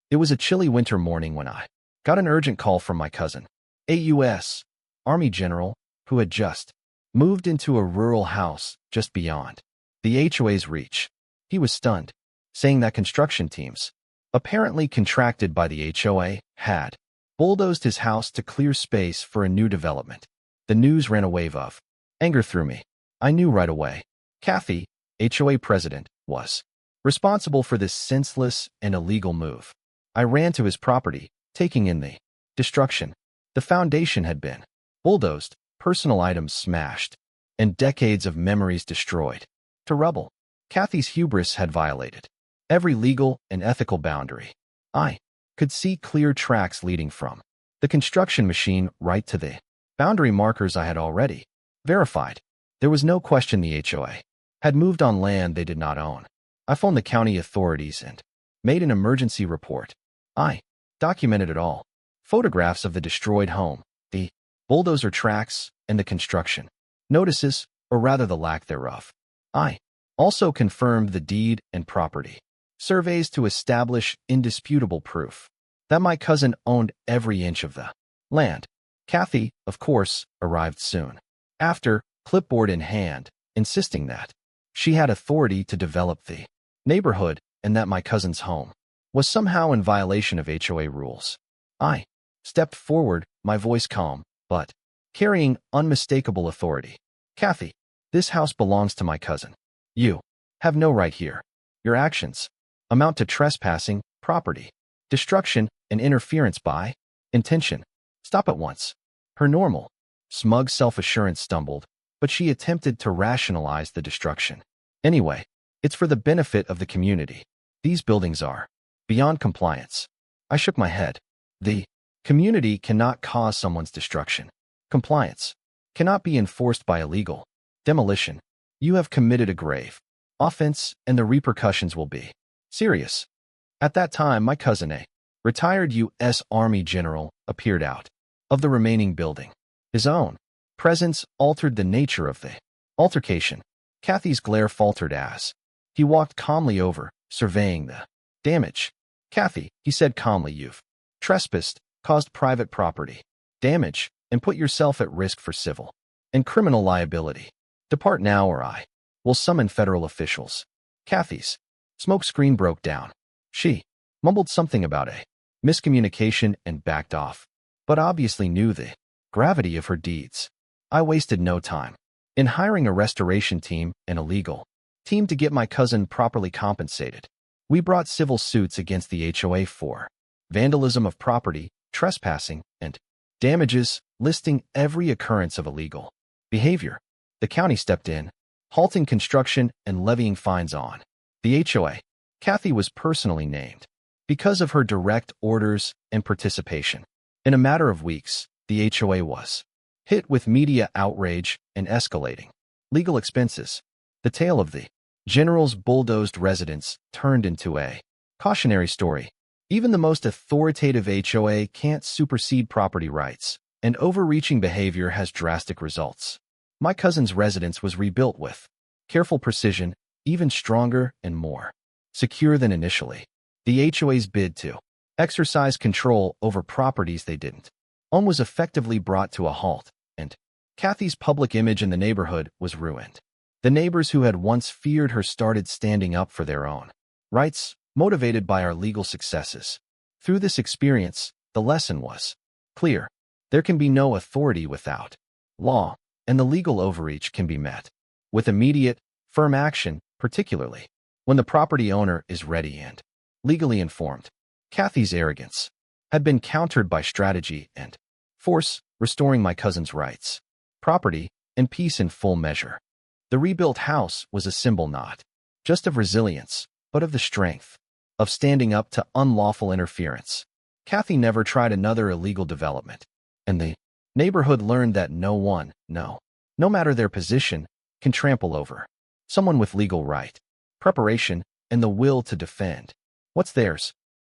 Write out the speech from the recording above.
It was a chilly winter morning when I got an urgent call from my cousin, a U.S. Army general who had just moved into a rural house just beyond the HOA's reach. He was stunned, saying that construction teams, apparently contracted by the HOA, had bulldozed his house to clear space for a new development. The news ran a wave of anger through me. I knew right away. Kathy, HOA president, was responsible for this senseless and illegal move. I ran to his property, taking in the destruction. The foundation had been bulldozed, personal items smashed, and decades of memories destroyed to rubble. Kathy's hubris had violated every legal and ethical boundary. I could see clear tracks leading from the construction machine right to the boundary markers I had already verified. There was no question the HOA had moved on land they did not own. I phoned the county authorities and made an emergency report. I documented it all. Photographs of the destroyed home, the bulldozer tracks, and the construction notices, or rather the lack thereof. I also confirmed the deed and property surveys to establish indisputable proof that my cousin owned every inch of the land. Kathy, of course, arrived soon after, clipboard in hand, insisting that she had authority to develop the neighborhood and that my cousin's home was somehow in violation of HOA rules. I stepped forward, my voice calm, but carrying unmistakable authority. Kathy, this house belongs to my cousin. You have no right here. Your actions amount to trespassing, property destruction, and interference by intention. Stop at once. Her normal, smug self-assurance stumbled, but she attempted to rationalize the destruction. Anyway, it's for the benefit of the community. These buildings are beyond compliance. I shook my head. The community cannot cause someone's destruction. Compliance cannot be enforced by illegal demolition. You have committed a grave offense, and the repercussions will be serious. At that time, my cousin, a retired U.S. Army general, appeared out of the remaining building. His own presence altered the nature of the altercation. Kathy's glare faltered as he walked calmly over, surveying the damage. Kathy, he said calmly, you've trespassed, caused private property damage, and put yourself at risk for civil and criminal liability. Depart now or I will summon federal officials. Kathy's smoke screen broke down. She mumbled something about a miscommunication and backed off, but obviously knew the gravity of her deeds. I wasted no time in hiring a restoration team and a legal team to get my cousin properly compensated. We brought civil suits against the HOA for vandalism of property, trespassing, and damages, listing every occurrence of illegal behavior. The county stepped in, halting construction and levying fines on the HOA. Kathy was personally named because of her direct orders and participation. In a matter of weeks, the HOA was hit with media outrage and escalating legal expenses. The tale of the general's bulldozed residence turned into a cautionary story. Even the most authoritative HOA can't supersede property rights, and overreaching behavior has drastic results. My cousin's residence was rebuilt with careful precision, even stronger and more secure than initially. The HOA's bid to exercise control over properties they didn't own was effectively brought to a halt, and Kathy's public image in the neighborhood was ruined. The neighbors who had once feared her started standing up for their own rights, motivated by our legal successes. Through this experience, the lesson was clear. There can be no authority without law, and the legal overreach can be met with immediate, firm action, particularly when the property owner is ready and legally informed. Kathy's arrogance had been countered by strategy and force, restoring my cousin's rights, property, and peace in full measure. The rebuilt house was a symbol not just of resilience, but of the strength of standing up to unlawful interference. Kathy never tried another illegal development, and the neighborhood learned that no one, no matter their position, can trample over someone with legal right, preparation, and the will to defend what's theirs.